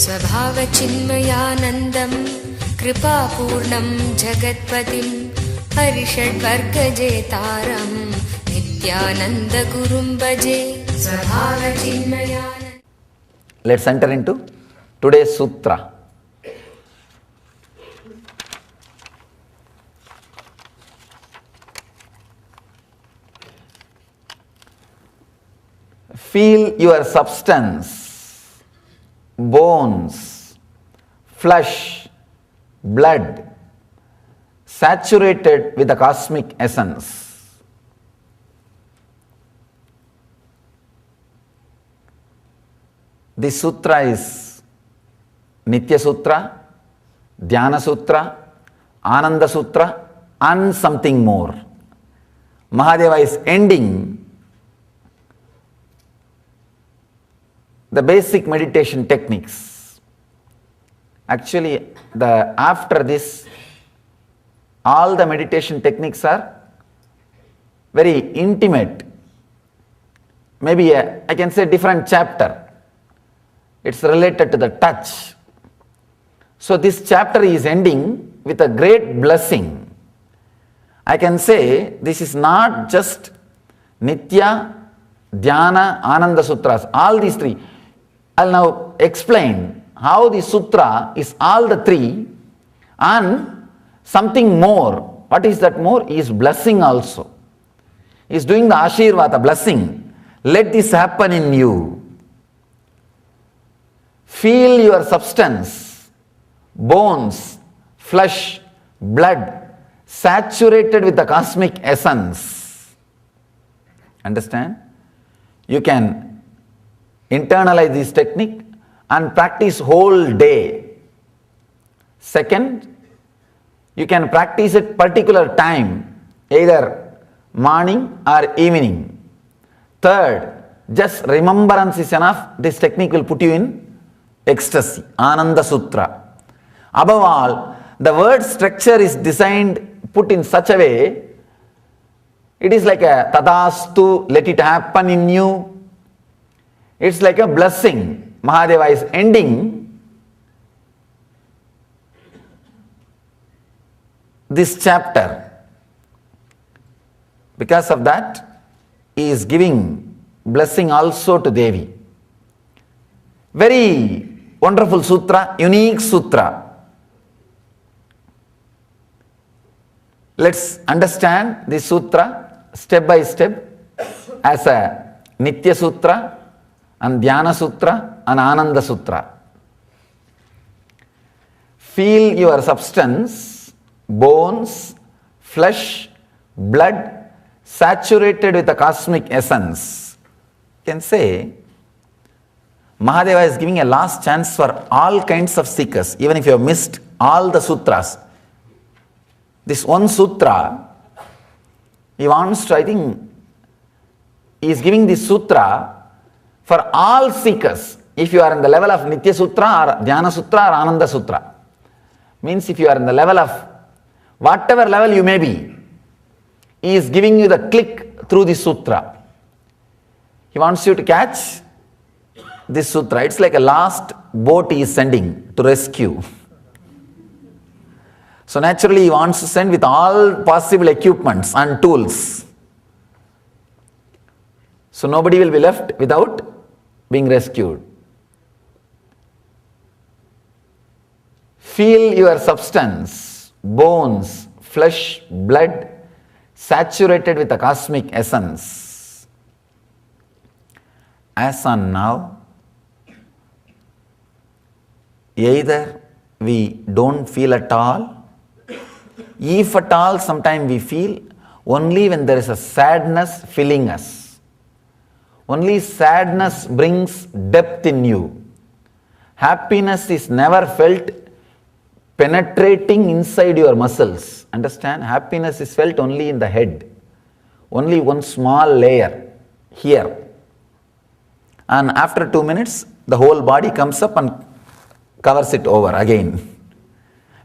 स्वभावचिन्मयानन्दं कृपापूर्णं जगत्पतिं हरिषड्वर्गजेतारं नित्यानन्दगुरुं भजे स्वभावचिन्मयानन्द. Let's enter into today's sutra. Feel your substance, bones, flesh, blood, saturated with the cosmic essence. This sutra is Nitya Sutra, Dhyana Sutra, Ananda Sutra, and something more. Mahadeva is ending the basic meditation techniques. Actually, after this, all the meditation techniques are very intimate. Maybe I can say different chapter. It's related to the touch. So this chapter is ending with a great blessing. I can say this is not just Nitya, Dhyana, Ananda Sutras, all these three. I'll now explain how the sutra is all the three and something more. What is that more? Is blessing also. Is doing the Ashirvata, blessing. Let this happen in you. Feel your substance, bones, flesh, blood, saturated with the cosmic essence. Understand? You can internalize this technique and practice whole day. Second, you can practice at particular time, either morning or evening. Third, just remembrance is enough. This technique will put you in ecstasy, Ananda Sutra. Above all, the word structure is designed, put in such a way, it is like a tadastu, let it happen in you. It's like a blessing. Mahadeva is ending this chapter. Because of that, he is giving blessing also to Devi. Very wonderful sutra, unique sutra. Let's understand this sutra step by step as a Nitya Sutra and Dhyana Sutra and Ananda Sutra. Feel your substance, bones, flesh, blood, saturated with the cosmic essence. You can say, Mahadeva is giving a last chance for all kinds of seekers, even if you have missed all the sutras. This one sutra, he wants to, he is giving this sutra for all seekers. If you are in the level of Nitya Sutra or Dhyana Sutra or Ananda Sutra, means if you are in the level of whatever level you may be, he is giving you the click through this sutra. He wants you to catch this sutra. It's like a last boat he is sending to rescue. So naturally he wants to send with all possible equipments and tools. So nobody will be left without being rescued. Feel your substance, bones, flesh, blood, saturated with the cosmic essence. As on now, either we don't feel at all, if at all sometimes we feel, only when there is a sadness filling us. Only sadness brings depth in you. Happiness is never felt penetrating inside your muscles. Understand? Happiness is felt only in the head. Only one small layer here. And after 2 minutes, the whole body comes up and covers it over again.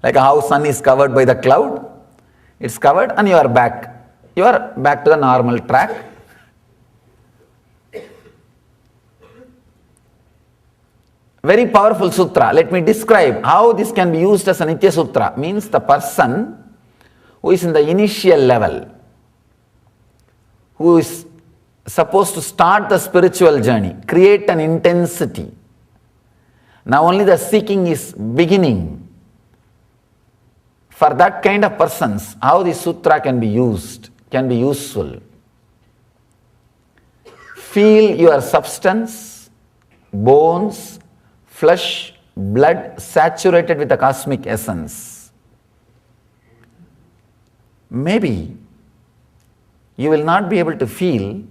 Like how sun is covered by the cloud, it's covered and you are back. You are back to the normal track. Very powerful sutra. Let me describe how this can be used as a Nitya Sutra. Means the person who is in the initial level, who is supposed to start the spiritual journey, create an intensity. Now only the seeking is beginning. For that kind of persons, how this sutra can be used, can be useful. Feel your substance, bones, flesh, blood saturated with the cosmic essence. Maybe you will not be able to feel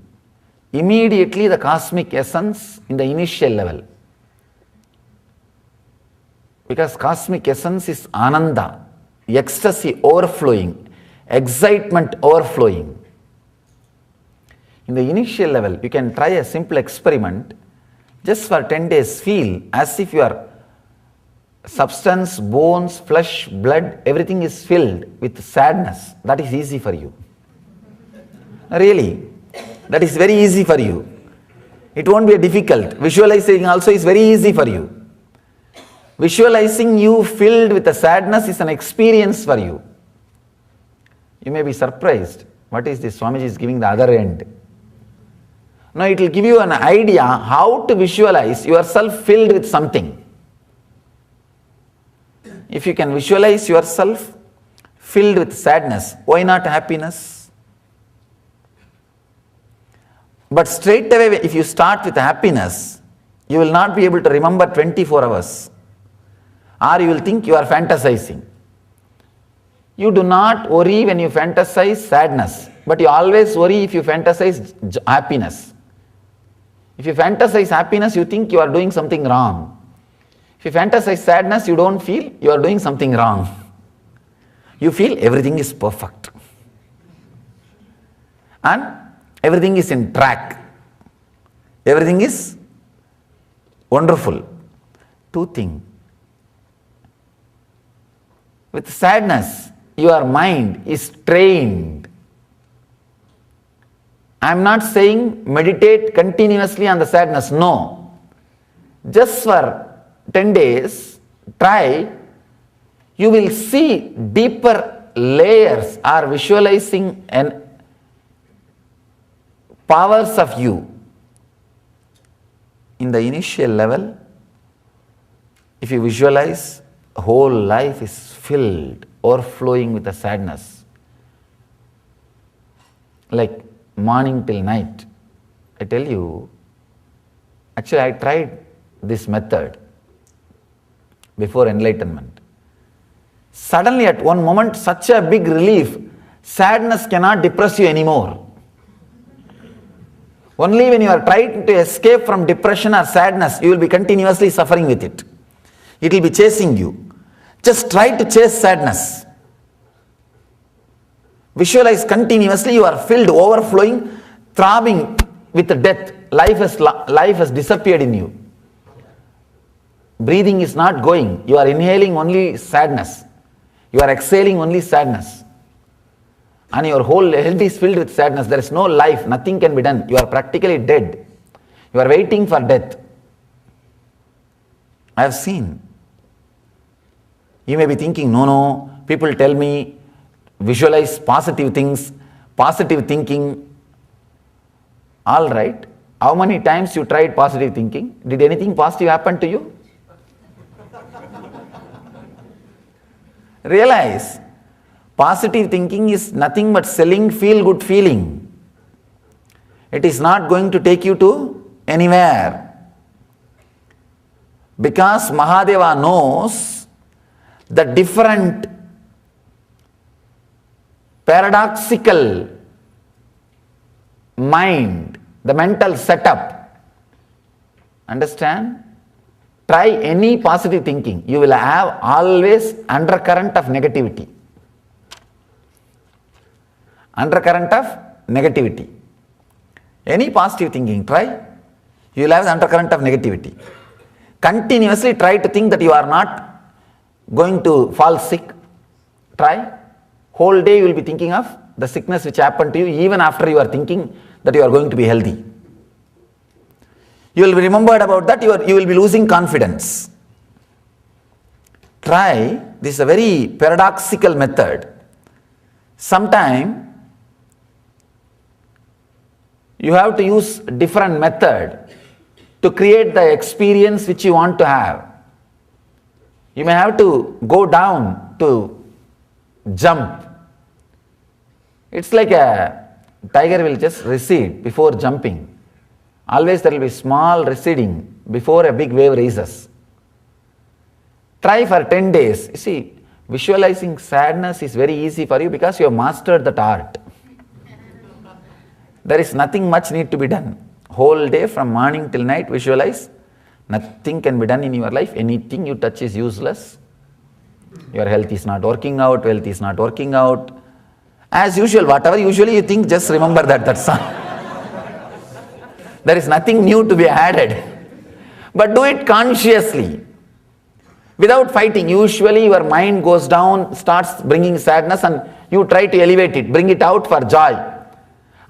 immediately the cosmic essence in the initial level. Because cosmic essence is ananda, ecstasy overflowing, excitement overflowing. In the initial level, you can try a simple experiment. Just for 10 days, feel as if your substance, bones, flesh, blood, everything is filled with sadness. That is easy for you. Really, that is very easy for you. It won't be difficult. Visualizing also is very easy for you. Visualizing you filled with the sadness is an experience for you. You may be surprised. What is this? Swamiji is giving the other end. Now it will give you an idea how to visualize yourself filled with something. If you can visualize yourself filled with sadness, why not happiness? But straight away, if you start with happiness, you will not be able to remember 24 hours. Or you will think you are fantasizing. You do not worry when you fantasize sadness, but you always worry if you fantasize happiness. If you fantasize happiness, you think you are doing something wrong. If you fantasize sadness, you don't feel you are doing something wrong. You feel everything is perfect. And everything is in track. Everything is wonderful. Two things. With sadness, your mind is trained. I am not saying meditate continuously on the sadness. No. Just for 10 days, try. You will see deeper layers or visualizing and powers of you. In the initial level, if you visualize, whole life is filled, overflowing with the sadness. Like morning till night. I tell you, actually I tried this method before enlightenment. Suddenly at one moment, such a big relief, sadness cannot depress you anymore. Only when you are trying to escape from depression or sadness, you will be continuously suffering with it. It will be chasing you. Just try to chase sadness. Visualize continuously, you are filled, overflowing, throbbing with death. Life has disappeared in you. Breathing is not going. You are inhaling only sadness. You are exhaling only sadness. And your whole health is filled with sadness. There is no life. Nothing can be done. You are practically dead. You are waiting for death. I have seen. You may be thinking, no, people tell me, visualize positive things, positive thinking. All right. How many times you tried positive thinking? Did anything positive happen to you? Realize, positive thinking is nothing but selling feel-good feeling. It is not going to take you to anywhere. Because Mahadeva knows the different paradoxical mind, the mental setup. Understand? Try any positive thinking. You will have always undercurrent of negativity. Undercurrent of negativity. Any positive thinking, try. You will have the undercurrent of negativity. Continuously try to think that you are not going to fall sick. Try. Whole day you will be thinking of the sickness which happened to you even after you are thinking that you are going to be healthy. You will be remembered about that, you will be losing confidence. Try, this is a very paradoxical method. Sometime you have to use different method to create the experience which you want to have. You may have to go down to jump. It's like a tiger will just recede before jumping. Always there will be small receding before a big wave rises. Try for 10 days. You see, visualizing sadness is very easy for you because you have mastered that art. There is nothing much need to be done. Whole day from morning till night visualize. Nothing can be done in your life. Anything you touch is useless. Your health is not working out, wealth is not working out. As usual, whatever usually you think, just remember that's all. There is nothing new to be added. But do it consciously. Without fighting. Usually your mind goes down, starts bringing sadness, and you try to elevate it, bring it out for joy.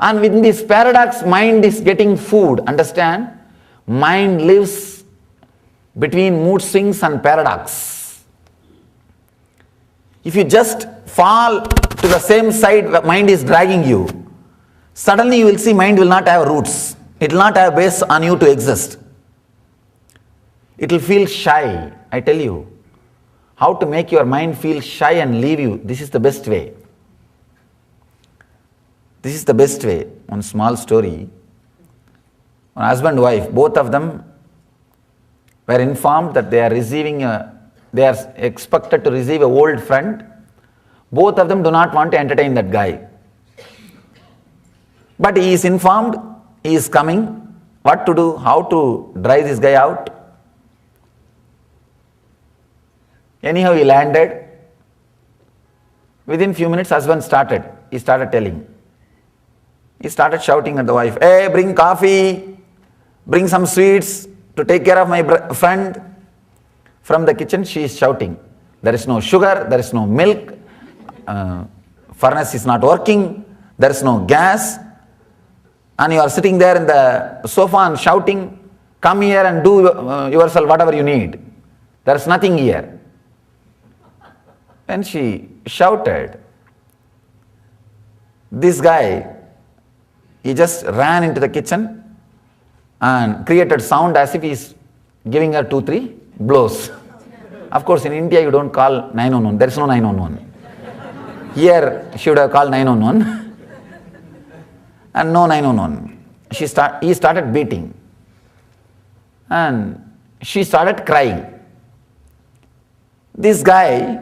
And within this paradox, mind is getting food. Understand? Mind lives between mood swings and paradox. If you just fall to the same side where mind is dragging you, suddenly you will see mind will not have roots. It will not have base on you to exist. It will feel shy. I tell you, how to make your mind feel shy and leave you. This is the best way. This is the best way. One small story. One husband and wife, both of them were informed that they are expected to receive an old friend. Both of them do not want to entertain that guy. But he is informed, he is coming. What to do? How to drive this guy out? Anyhow, he landed. Within few minutes, husband started. He started telling. He started shouting at the wife, "Hey, bring coffee, bring some sweets to take care of my friend." From the kitchen, she is shouting. There is no sugar, there is no milk, furnace is not working, there is no gas, and you are sitting there in the sofa and shouting, "Come here and do yourself whatever you need. There is nothing here." When she shouted, this guy, he just ran into the kitchen and created sound as if he is giving her 2-3 blows. Of course, in India you don't call 911. There is no 911. Here she would have called 911 and no 911. He started beating and she started crying. This guy,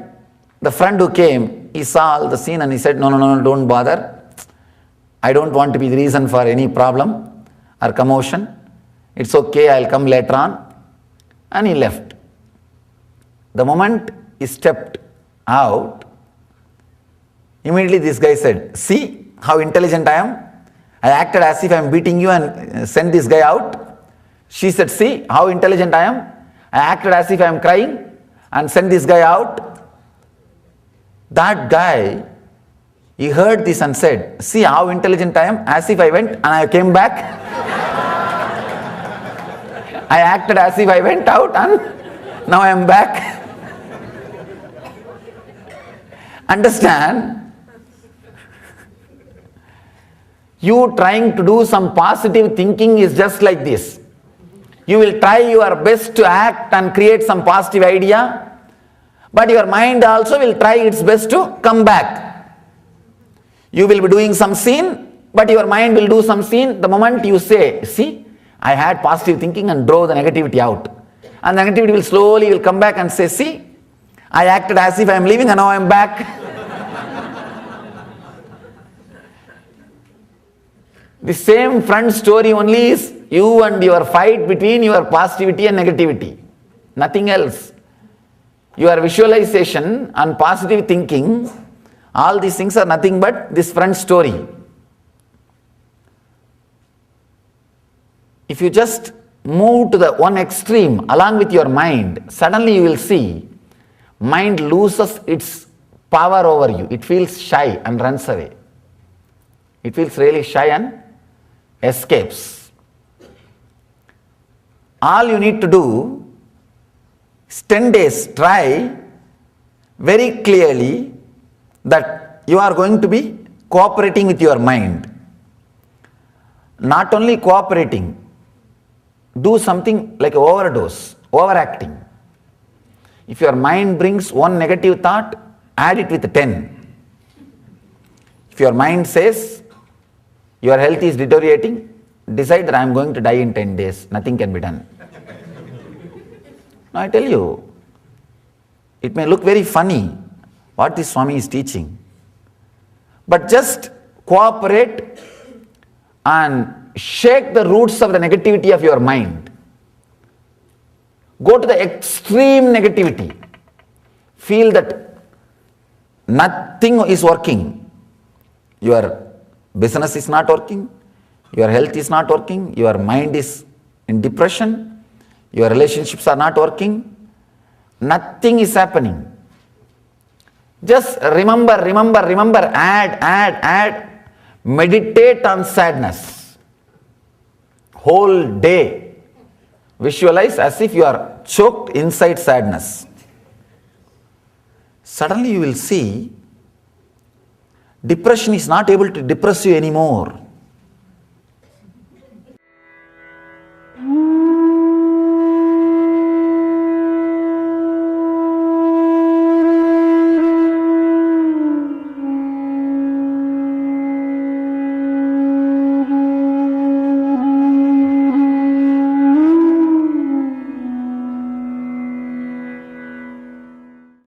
the friend who came, he saw all the scene and he said, no, don't bother. I don't want to be the reason for any problem or commotion. It's okay, I'll come later on. And he left. The moment he stepped out, immediately this guy said, "See how intelligent I am? I acted as if I am beating you and sent this guy out." She said, "See how intelligent I am? I acted as if I am crying and sent this guy out." That guy, he heard this and said, "See how intelligent I am, as if I went and I came back. I acted as if I went out and now I am back." Understand? You trying to do some positive thinking is just like this. You will try your best to act and create some positive idea, but your mind also will try its best to come back. You will be doing some scene, but your mind will do some scene the moment you say, "See, I had positive thinking and drove the negativity out." And the negativity will slowly come back and say, "See, I acted as if I am leaving and now I am back." The same front story only is you and your fight between your positivity and negativity. Nothing else. Your visualization and positive thinking, all these things are nothing but this front story. If you just move to the one extreme along with your mind, suddenly you will see mind loses its power over you. It feels shy and runs away. It feels really shy and escapes. All you need to do is 10 days, try very clearly that you are going to be cooperating with your mind. Not only cooperating, do something like overdose, overacting. If your mind brings one negative thought, add it with 10. If your mind says your health is deteriorating, decide that I am going to die in 10 days, nothing can be done. Now I tell you, it may look very funny what this Swami is teaching, but just cooperate and shake the roots of the negativity of your mind. Go to the extreme negativity. Feel that nothing is working. Your business is not working, your health is not working, your mind is in depression, your relationships are not working, nothing is happening. Just remember, add. Meditate on sadness. Whole day. Visualize as if you are choked inside sadness. Suddenly you will see depression is not able to depress you anymore.